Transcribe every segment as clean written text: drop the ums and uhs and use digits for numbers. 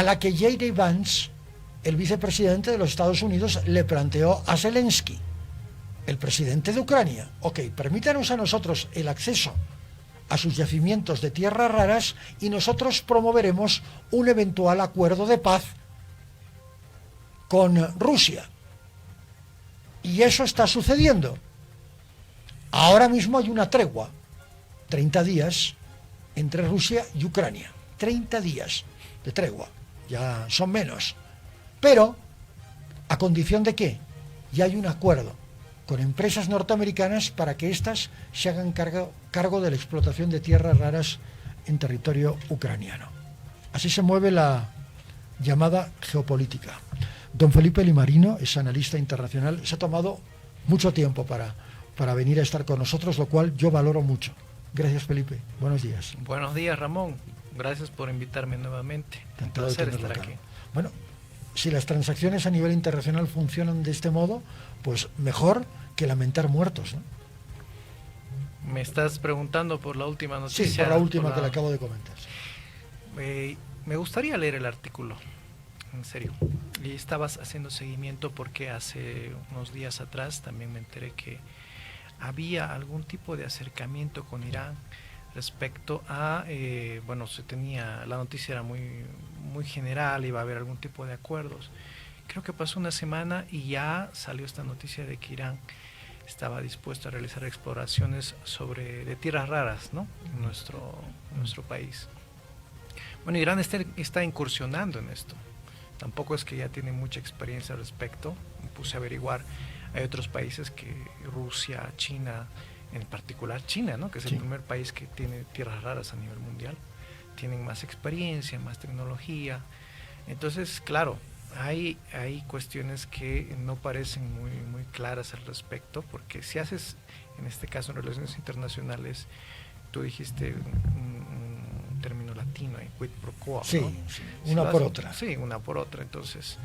a la que J.D. Vance, el vicepresidente de los Estados Unidos, le planteó a Zelensky, el presidente de Ucrania: ok, permítanos a nosotros el acceso a sus yacimientos de tierras raras y nosotros promoveremos un eventual acuerdo de paz con Rusia. Y eso está sucediendo. Ahora mismo hay una tregua, 30 días, entre Rusia y Ucrania. 30 días de tregua, ya son menos. Pero, ¿a condición de qué? Ya hay un acuerdo con empresas norteamericanas para que éstas se hagan cargo de la explotación de tierras raras en territorio ucraniano. Así se mueve la llamada geopolítica. Don Felipe Limarino es analista internacional, se ha tomado mucho tiempo para venir a estar con nosotros, lo cual yo valoro mucho. Gracias, Felipe. Buenos días. Buenos días, Ramón. Gracias por invitarme nuevamente. Un placer estar aquí. Bueno, si las transacciones a nivel internacional funcionan de este modo, pues mejor que lamentar muertos, ¿no? Me estás preguntando por la última noticia. Sí, por la última que le acabo de comentar. Me gustaría leer el artículo, en serio. Y estabas haciendo seguimiento porque hace unos días atrás también me enteré que había algún tipo de acercamiento con Irán respecto a, bueno, la noticia era muy general, iba a haber algún tipo de acuerdos. Creo que pasó una semana y ya salió esta noticia de que Irán estaba dispuesto a realizar exploraciones de tierras raras, ¿no? En nuestro país. Bueno, Irán está incursionando en esto. Tampoco es que ya tiene mucha experiencia al respecto. Me puse a averiguar. Hay otros países que Rusia, China, en particular China, ¿no? Que es el primer país que tiene tierras raras a nivel mundial. Tienen más experiencia, más tecnología. Entonces, claro, hay cuestiones que no parecen muy claras al respecto, porque si haces, en este caso en relaciones internacionales, tú dijiste un término latino, quid pro quo, sí, ¿no? Sí, una por otra. Sí, una por otra. Entonces,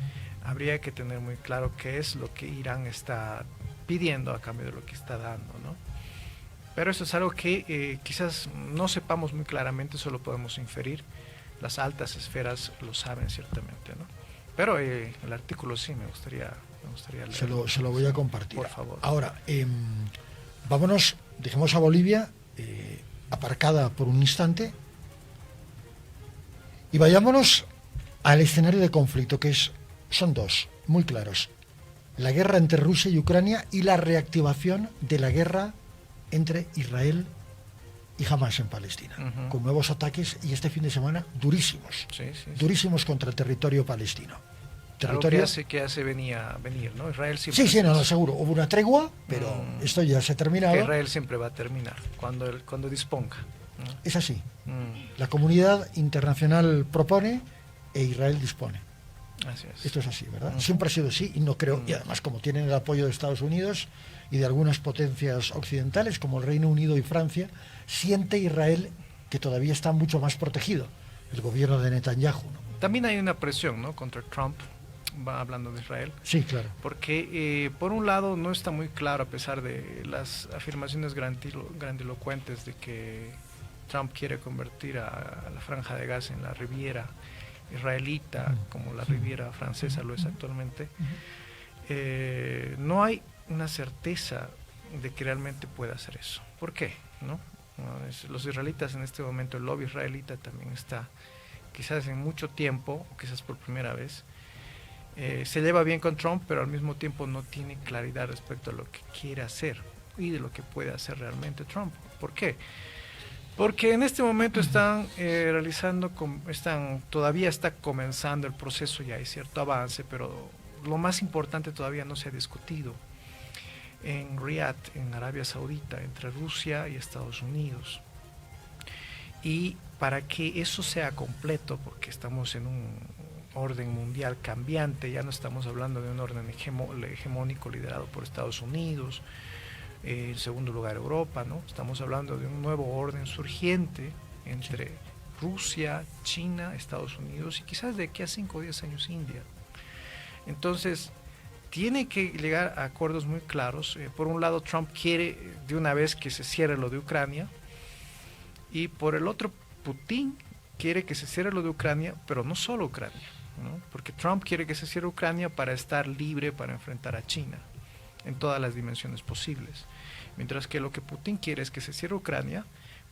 habría que tener muy claro qué es lo que Irán está pidiendo a cambio de lo que está dando, ¿no? Pero eso es algo que quizás no sepamos muy claramente, solo podemos inferir. Las altas esferas lo saben ciertamente, ¿no? Pero el artículo sí me gustaría leerlo. Se lo voy a compartir. Por favor. Ahora, vámonos, dejemos a Bolivia aparcada por un instante y vayámonos al escenario de conflicto, son dos, muy claros: la guerra entre Rusia y Ucrania y la reactivación de la guerra entre Israel y Hamas en Palestina, con nuevos ataques y este fin de semana durísimos, durísimos contra el territorio palestino. Territorio que hace venir, ¿no? Israel siempre. Sí, no, seguro. Hubo una tregua, pero esto ya se ha terminado. Que Israel siempre va a terminar cuando disponga, ¿no? Es así. La comunidad internacional propone e Israel dispone. Así es. Esto es así, ¿verdad? Siempre ha sido así y no creo. Y además, como tienen el apoyo de Estados Unidos y de algunas potencias occidentales como el Reino Unido y Francia, siente Israel que todavía está mucho más protegido, el gobierno de Netanyahu, ¿no? También hay una presión, ¿no?, contra Trump, va hablando de Israel. Sí, claro. Porque por un lado no está muy claro, a pesar de las afirmaciones grandilocuentes de que Trump quiere convertir a la Franja de Gaza en la Riviera israelita, como la Riviera francesa lo es actualmente. No hay una certeza de que realmente pueda hacer eso. ¿Por qué? ¿No? Los israelitas en este momento, el lobby israelita también está, quizás en mucho tiempo, o quizás por primera vez, se lleva bien con Trump, pero al mismo tiempo no tiene claridad respecto a lo que quiere hacer y de lo que puede hacer realmente Trump. ¿Por qué? Porque en este momento todavía está comenzando el proceso, ya hay cierto avance, pero lo más importante todavía no se ha discutido. En Riyadh, en Arabia Saudita, entre Rusia y Estados Unidos. Y para que eso sea completo, porque estamos en un orden mundial cambiante, ya no estamos hablando de un orden hegemónico liderado por Estados Unidos, en segundo lugar Europa, ¿no? Estamos hablando de un nuevo orden surgiente entre Rusia, China, Estados Unidos y quizás de aquí a 5 o 10 años India. Entonces, tiene que llegar a acuerdos muy claros. Por un lado, Trump quiere de una vez que se cierre lo de Ucrania, y por el otro, Putin quiere que se cierre lo de Ucrania, pero no solo Ucrania, ¿no? Porque Trump quiere que se cierre Ucrania para estar libre para enfrentar a China en todas las dimensiones posibles. Mientras que lo que Putin quiere es que se cierre Ucrania,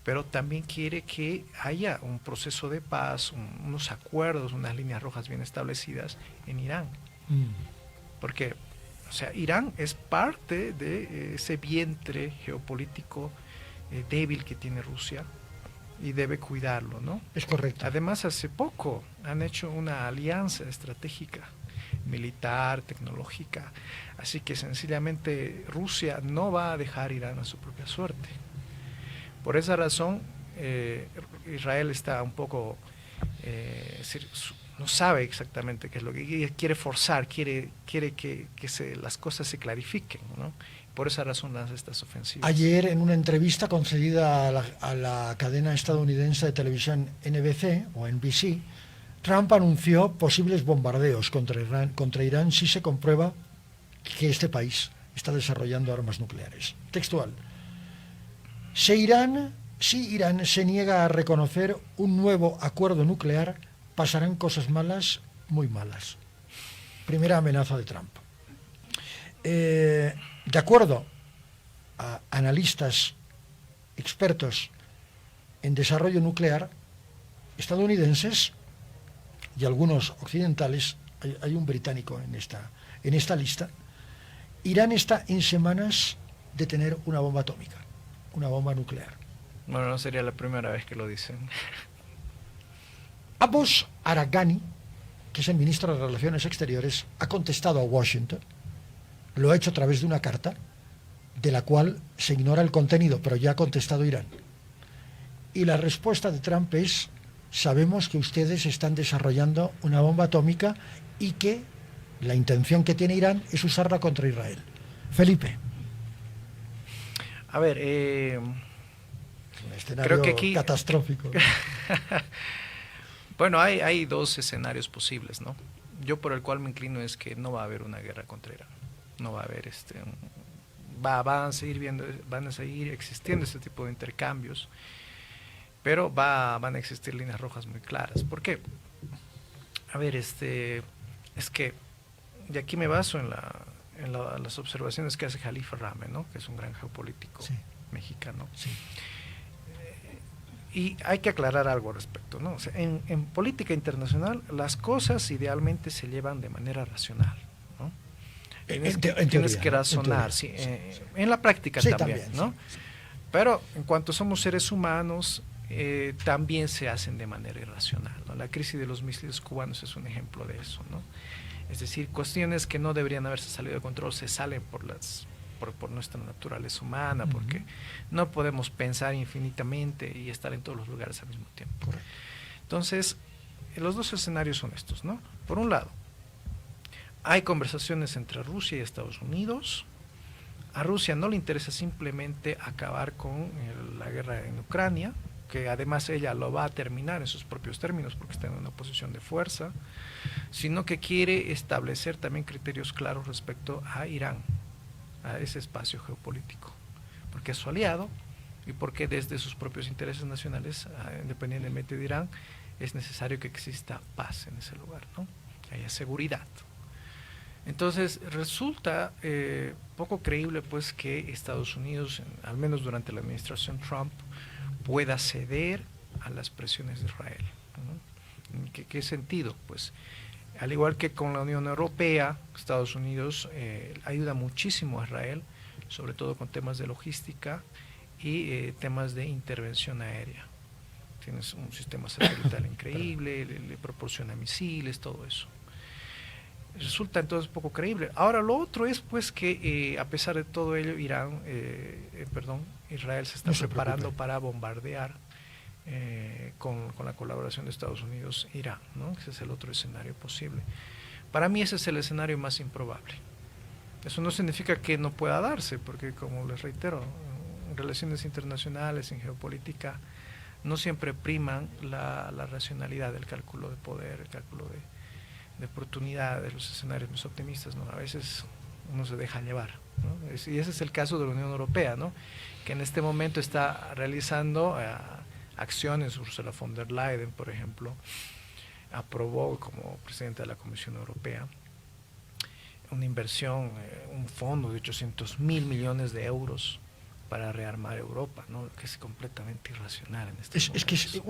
pero también quiere que haya un proceso de paz, unos acuerdos, unas líneas rojas bien establecidas en Irán. Porque, o sea, Irán es parte de ese vientre geopolítico débil que tiene Rusia y debe cuidarlo, ¿no? Es correcto. Además, hace poco han hecho una alianza estratégica, militar, tecnológica, así que sencillamente Rusia no va a dejar Irán a su propia suerte. Por esa razón, Israel está un poco, no sabe exactamente qué es lo que quiere forzar, quiere que las cosas se clarifiquen, ¿no? Por esa razón lanza estas ofensivas. Ayer, en una entrevista concedida a la cadena estadounidense de televisión NBC o NBC, Trump anunció posibles bombardeos contra Irán si se comprueba que este país está desarrollando armas nucleares. Textual. Si Irán se niega a reconocer un nuevo acuerdo nuclear, pasarán cosas malas, muy malas. Primera amenaza de Trump. De acuerdo a analistas expertos en desarrollo nuclear estadounidenses y algunos occidentales, hay un británico en esta lista, Irán está en semanas de tener una bomba atómica, una bomba nuclear. Bueno, no sería la primera vez que lo dicen. Abbas Araghani, que es el ministro de Relaciones Exteriores, ha contestado a Washington. Lo ha hecho a través de una carta de la cual se ignora el contenido, pero ya ha contestado Irán. Y la respuesta de Trump es: sabemos que ustedes están desarrollando una bomba atómica y que la intención que tiene Irán es usarla contra Israel. Felipe. A ver, un escenario creo que aquí catastrófico. Bueno, hay dos escenarios posibles, ¿no? Yo por el cual me inclino es que no va a haber una guerra contra Irán. No va a haber van a seguir existiendo este tipo de intercambios, pero van a existir líneas rojas muy claras. ¿Por qué? A ver, es que, y aquí me baso en las observaciones que hace Jalifa Rame, ¿no? Que es un gran geopolítico mexicano. Sí. Y hay que aclarar algo al respecto, ¿no? O sea, en política internacional las cosas idealmente se llevan de manera racional, ¿no? Tienes que razonar, sí. En la práctica también, ¿no? Sí. Pero en cuanto somos seres humanos, también se hacen de manera irracional, ¿no? La crisis de los misiles cubanos es un ejemplo de eso, ¿no? Es decir, cuestiones que no deberían haberse salido de control se salen por nuestra naturaleza humana, porque no podemos pensar infinitamente y estar en todos los lugares al mismo tiempo. Correcto. Entonces, los dos escenarios son estos, ¿no? Por un lado, hay conversaciones entre Rusia y Estados Unidos. A Rusia no le interesa simplemente acabar con la guerra en Ucrania, que además ella lo va a terminar en sus propios términos porque está en una posición de fuerza, sino que quiere establecer también criterios claros respecto a Irán, a ese espacio geopolítico, porque es su aliado y porque desde sus propios intereses nacionales, independientemente de Irán, es necesario que exista paz en ese lugar, ¿no? Que haya seguridad. Entonces resulta poco creíble pues que Estados Unidos, al menos durante la administración Trump, pueda ceder a las presiones de Israel, ¿no? ¿En qué sentido? Pues al igual que con la Unión Europea, Estados Unidos ayuda muchísimo a Israel, sobre todo con temas de logística y temas de intervención aérea. Tienes un sistema satelital increíble, le proporciona misiles, todo eso. Resulta entonces poco creíble. Ahora lo otro es pues que a pesar de todo ello, Israel se está preparando para bombardear con la colaboración de Estados Unidos, Irán, ¿no? Ese es el otro escenario posible. Para mí ese es el escenario más improbable. Eso no significa que no pueda darse, porque como les reitero, en relaciones internacionales, en geopolítica, no siempre priman la racionalidad del cálculo de poder, el cálculo de oportunidad, de los escenarios más optimistas, ¿no? A veces uno se deja llevar, ¿no? Y ese es el caso de la Unión Europea, ¿no? Que en este momento está realizando acciones. Ursula von der Leyen, por ejemplo, aprobó como presidenta de la Comisión Europea una inversión, un fondo de 800.000 millones de euros para rearmar Europa, ¿no? Que es completamente irracional en este momento. Es que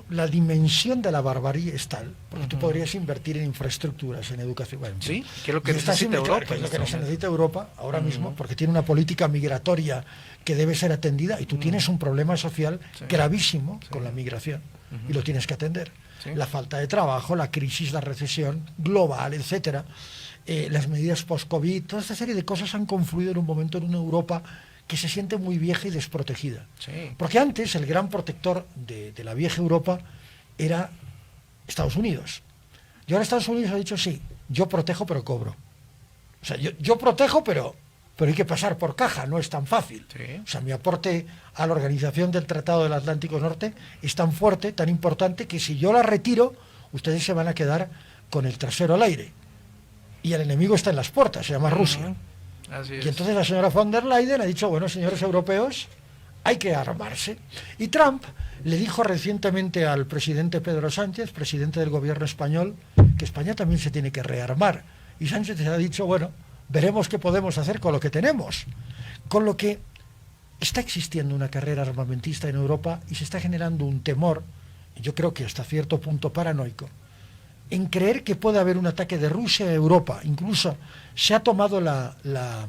la dimensión de la barbarie es tal, porque tú podrías invertir en infraestructuras, en educación. Bueno, sí, que es lo que necesita Europa. Europa. Que es lo que necesita Europa ahora mismo, porque tiene una política migratoria que debe ser atendida, y tú tienes un problema social gravísimo con la migración, y lo tienes que atender. Sí. La falta de trabajo, la crisis, la recesión global, etcétera, las medidas post-COVID, toda esta serie de cosas han confluido en un momento en una Europa que se siente muy vieja y desprotegida. Sí. Porque antes el gran protector de la vieja Europa era Estados Unidos. Y ahora Estados Unidos ha dicho, sí, yo protejo pero cobro. O sea, yo protejo pero hay que pasar por caja, no es tan fácil. Sí. O sea, mi aporte a la Organización del Tratado del Atlántico Norte es tan fuerte, tan importante, que si yo la retiro, ustedes se van a quedar con el trasero al aire. Y el enemigo está en las puertas, se llama Rusia. Así es. Y entonces la señora von der Leyen ha dicho, bueno, señores europeos, hay que armarse. Y Trump le dijo recientemente al presidente Pedro Sánchez, presidente del gobierno español, que España también se tiene que rearmar. Y Sánchez ha dicho, bueno, veremos qué podemos hacer con lo que tenemos. Con lo que está existiendo una carrera armamentista en Europa y se está generando un temor, yo creo que hasta cierto punto paranoico, en creer que puede haber un ataque de Rusia a Europa. Incluso se ha tomado la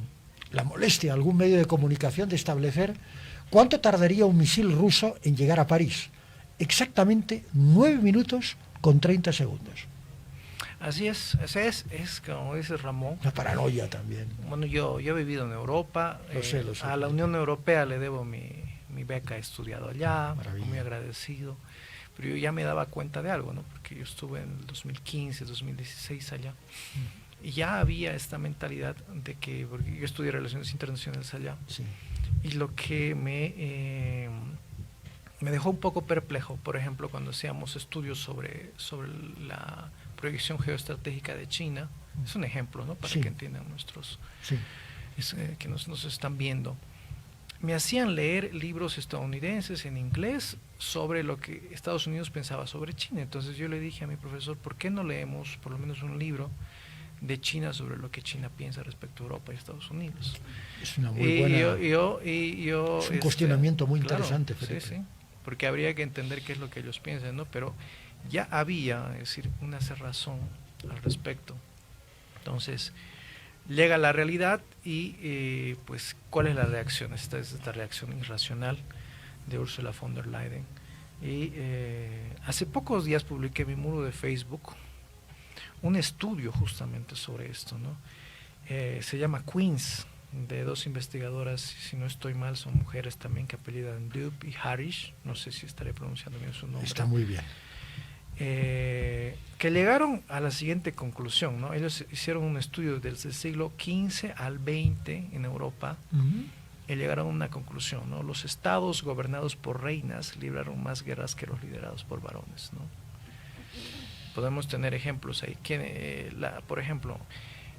molestia, algún medio de comunicación, de establecer cuánto tardaría un misil ruso en llegar a París. Exactamente 9 minutos con 30 segundos. Así es como dice Ramón. La paranoia también. Bueno, yo he vivido en Europa. Lo sé. A la Unión Europea le debo mi beca, he estudiado allá, muy agradecido. Pero yo ya me daba cuenta de algo, ¿no? Porque yo estuve en el 2015, 2016 allá. Y ya había esta mentalidad de que, porque yo estudié Relaciones Internacionales allá, sí. Y lo que me dejó un poco perplejo, por ejemplo, cuando hacíamos estudios sobre la proyección geoestratégica de China, es un ejemplo, ¿no? Para que entiendan nuestros, que nos están viendo. Me hacían leer libros estadounidenses en inglés sobre lo que Estados Unidos pensaba sobre China. Entonces yo le dije a mi profesor, ¿por qué no leemos por lo menos un libro de China sobre lo que China piensa respecto a Europa y Estados Unidos? Es una muy buena... es un cuestionamiento muy interesante, Felipe. Sí, porque habría que entender qué es lo que ellos piensan, ¿no? Pero ya había, es decir, una cerrazón al respecto. Entonces llega la realidad y pues ¿cuál es la reacción? Esta es esta reacción irracional de Ursula von der Leyen. Y hace pocos días publiqué en mi muro de Facebook un estudio justamente sobre esto, ¿no? Se llama Queens, de dos investigadoras, si no estoy mal, son mujeres también, que apellidan Dube y Harish, no sé si estaré pronunciando bien su nombre. Está muy bien. Que llegaron a la siguiente conclusión, ¿no? Ellos hicieron un estudio desde el siglo XV al XX en Europa, y llegaron a una conclusión, ¿no? Los estados gobernados por reinas libraron más guerras que los liderados por varones, ¿no? Podemos tener ejemplos ahí. Por ejemplo,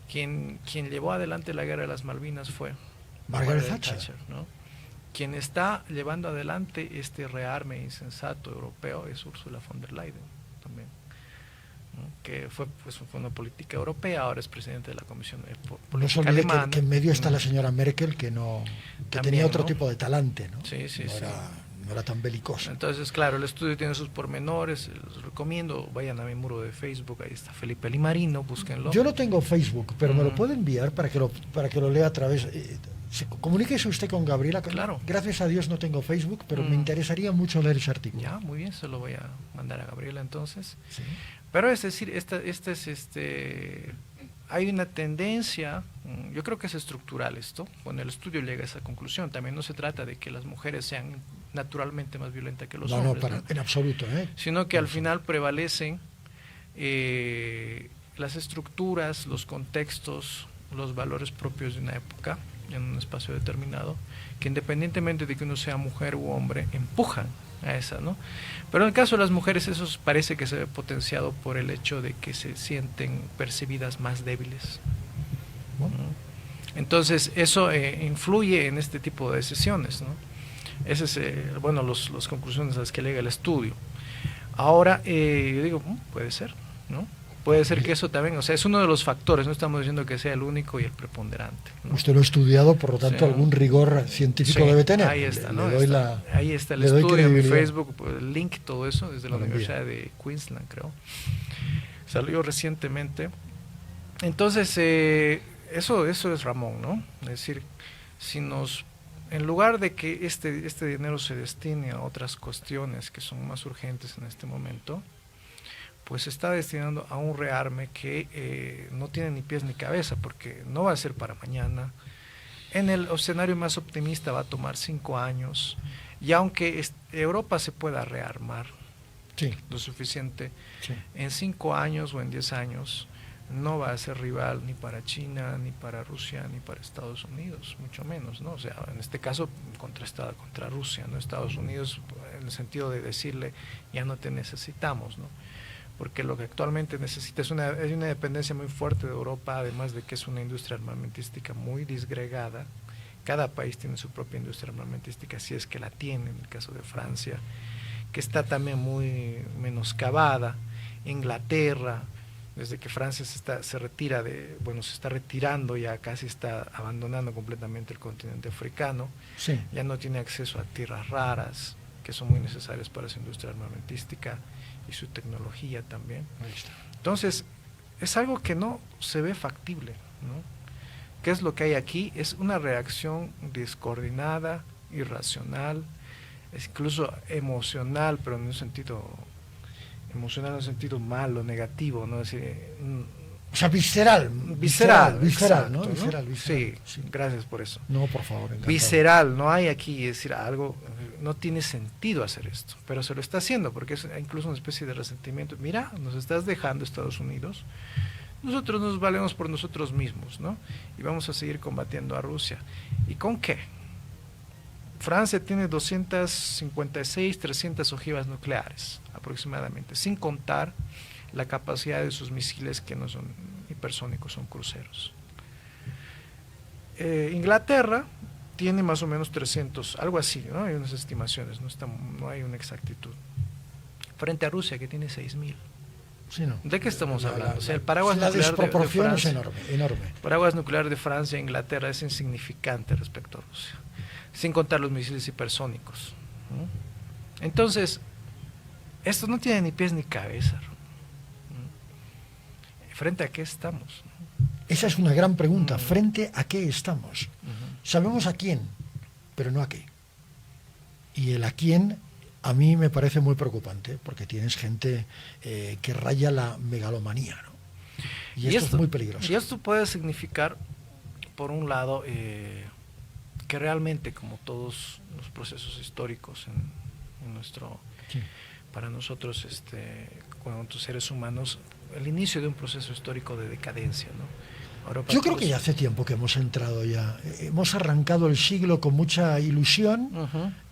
quien llevó adelante la guerra de las Malvinas fue Margaret Thatcher, ¿no? Quien está llevando adelante este rearme insensato europeo es Ursula von der Leyen también, ¿no? Que fue una política europea, ahora es presidente de la Comisión Política no se olvide alemana. Que en medio está la señora Merkel, que también, tenía otro tipo de talante, ¿no? Sí. No era tan belicosa. Entonces, claro, el estudio tiene sus pormenores, los recomiendo, vayan a mi muro de Facebook, ahí está Felipe Limarino, búsquenlo. Yo no tengo Facebook, pero me lo puede enviar para que lo lea a través... comuníquese usted con Gabriela. Claro. Gracias a Dios no tengo Facebook, pero me interesaría mucho leer ese artículo. Ya, muy bien, se lo voy a mandar a Gabriela entonces. Sí. Pero es decir, hay una tendencia, yo creo que es estructural esto, cuando el estudio llega a esa conclusión. También no se trata de que las mujeres sean naturalmente más violentas que los hombres. No, en absoluto. Sino que al final prevalecen las estructuras, los contextos, los valores propios de una época, en un espacio determinado, que independientemente de que uno sea mujer u hombre, empujan a esa, ¿no? Pero en el caso de las mujeres eso parece que se ve potenciado por el hecho de que se sienten percibidas más débiles. Entonces eso influye en este tipo de decisiones, ¿no? Ese es, bueno, las conclusiones a las que llega el estudio. Ahora, yo digo, puede ser, ¿no? Puede ser que eso también, o sea, es uno de los factores, no estamos diciendo que sea el único y el preponderante, ¿no? Usted lo ha estudiado, por lo tanto, Sí. algún rigor científico Sí, debe tener. ahí está, ¿no? Le doy ahí está el le doy estudio en mi credibilidad. Facebook, pues, el link, todo eso, desde la Universidad de Queensland, creo. Salió recientemente. Entonces, eso es Ramón, ¿no? Es decir, si nos, en lugar de que este dinero se destine a otras cuestiones que son más urgentes en este momento, pues se está destinando a un rearme que no tiene ni pies ni cabeza, porque no va a ser para mañana. En el escenario más optimista va a tomar 5 años, y aunque Europa se pueda rearmar Sí. lo suficiente, Sí. en 5 años o en 10 años no va a ser rival ni para China, ni para Rusia, ni para Estados Unidos, mucho menos, ¿no? O sea, en este caso contrastada contra Rusia, ¿no? Estados Unidos, en el sentido de decirle, ya no te necesitamos, ¿no? Porque lo que actualmente necesita es una dependencia muy fuerte de Europa, además de que es una industria armamentística muy disgregada. Cada país tiene su propia industria armamentística, si es que la tiene, en el caso de Francia, que está también muy menoscabada. Inglaterra, desde que Francia se retira se está retirando, ya casi está abandonando completamente el continente africano, Sí. ya no tiene acceso a tierras raras, que son muy necesarias para su industria armamentística y su tecnología también. Entonces, es algo que no se ve factible, ¿no? ¿Qué es lo que hay aquí? Es una reacción descoordinada, irracional, es incluso emocional, pero en un sentido emocional, en un sentido malo, negativo, ¿no? Es decir, O sea, visceral, visceral, ¿no? exacto, Visceral. Sí, gracias por eso. No, por favor. Encantado. Visceral, no hay aquí, es decir, algo, no tiene sentido hacer esto, pero se lo está haciendo porque es incluso una especie de resentimiento. Mira, nos estás dejando Estados Unidos, nosotros nos valemos por nosotros mismos, ¿no? Y vamos a seguir combatiendo a Rusia. ¿Y con qué? Francia tiene 256, 300 ojivas nucleares aproximadamente, sin contar la capacidad de sus misiles que no son hipersónicos, son cruceros. Inglaterra tiene más o menos 300, algo así, ¿no? Hay unas estimaciones, no hay una exactitud. Frente a Rusia, que tiene 6.000. Sí, no. ¿De qué estamos hablando? O sea, el paraguas la nuclear desproporción de Francia, es enorme. El paraguas nuclear de Francia e Inglaterra es insignificante respecto a Rusia, sin contar los misiles hipersónicos, ¿no? Entonces, esto no tiene ni pies ni cabeza, ¿no? ¿Frente a qué estamos? Esa es una gran pregunta. ¿Frente a qué estamos? Sabemos a quién, pero no a qué. Y el a quién a mí me parece muy preocupante, porque tienes gente que raya la megalomanía, ¿no? Y esto es muy peligroso. Y esto puede significar, por un lado, que realmente, como todos los procesos históricos en nuestro, sí, para nosotros, cuando seres humanos, el inicio de un proceso histórico de decadencia, ¿no? Yo creo que ya hace tiempo que hemos entrado ya. Hemos arrancado el siglo con mucha ilusión.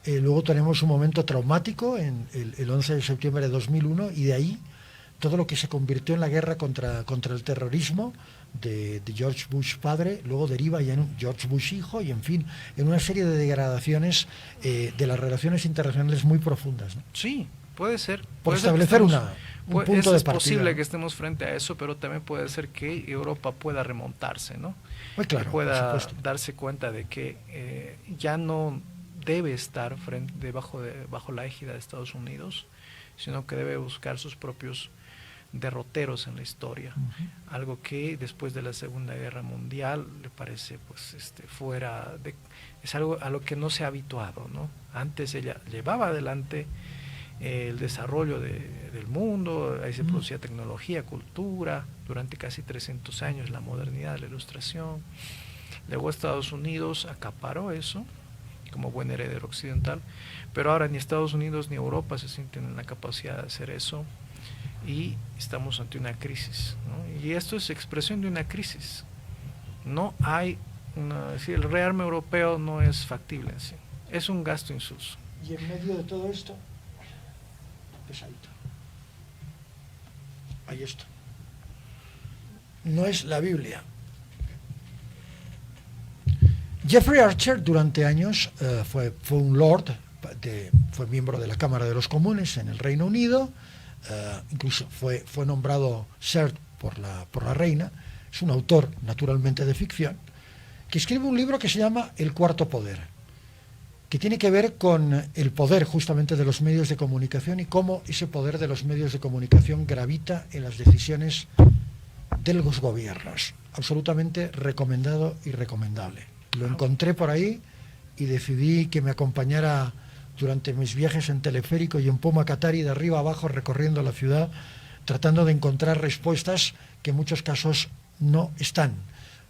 Luego tenemos un momento traumático en el 11 de septiembre de 2001, y de ahí todo lo que se convirtió en la guerra contra el terrorismo de George Bush padre, luego deriva ya en George Bush hijo, y en fin, en una serie de degradaciones de las relaciones internacionales muy profundas, ¿no? Sí, puede ser. Por establecer un punto de partida. Es posible que estemos frente a eso, pero también puede ser que Europa pueda remontarse, ¿no? Muy claro, que pueda darse cuenta de que ya no debe estar bajo la égida de Estados Unidos, sino que debe buscar sus propios derroteros en la historia, algo que después de la Segunda Guerra Mundial le parece pues es algo a lo que no se ha habituado, ¿no? Antes ella llevaba adelante el desarrollo del mundo, ahí se producía tecnología, cultura, durante casi 300 años la modernidad, la ilustración. Luego Estados Unidos acaparó eso como buen heredero occidental, pero ahora ni Estados Unidos ni Europa se sienten en la capacidad de hacer eso, y estamos ante una crisis, ¿no? Y esto es expresión de una crisis. No hay el rearme europeo no es factible en sí, es un gasto insulso. Y en medio de todo esto, pesadito, hay esto. No es la Biblia. Jeffrey Archer durante años fue un lord, fue miembro de la Cámara de los Comunes en el Reino Unido, incluso fue nombrado Sir por la reina. Es un autor naturalmente de ficción que escribe un libro que se llama El Cuarto Poder, que tiene que ver con el poder justamente de los medios de comunicación y cómo ese poder de los medios de comunicación gravita en las decisiones de los gobiernos. Absolutamente recomendado y recomendable. Lo encontré por ahí y decidí que me acompañara durante mis viajes en teleférico y en Poma Katari, de arriba a abajo, recorriendo la ciudad, tratando de encontrar respuestas que en muchos casos no están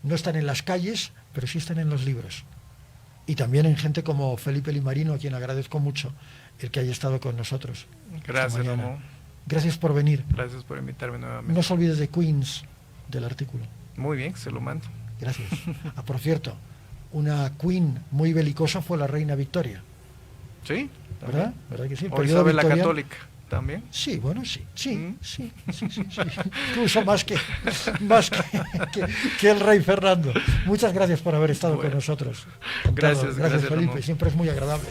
en las calles, pero sí están en los libros. Y también en gente como Felipe Limarino, a quien agradezco mucho el que haya estado con nosotros. Gracias, Romo. Gracias por venir. Gracias por invitarme nuevamente. No se olvides de Queens, del artículo. Muy bien, se lo mando. Gracias. Por cierto, una queen muy belicosa fue la reina Victoria. Sí, ¿Verdad? ¿Verdad que sí? O Isabel la Católica también. Sí, bueno, sí. Incluso más que el rey Fernando. Muchas gracias por haber estado con nosotros. Gracias, Felipe, Ramón. siempre es muy agradable.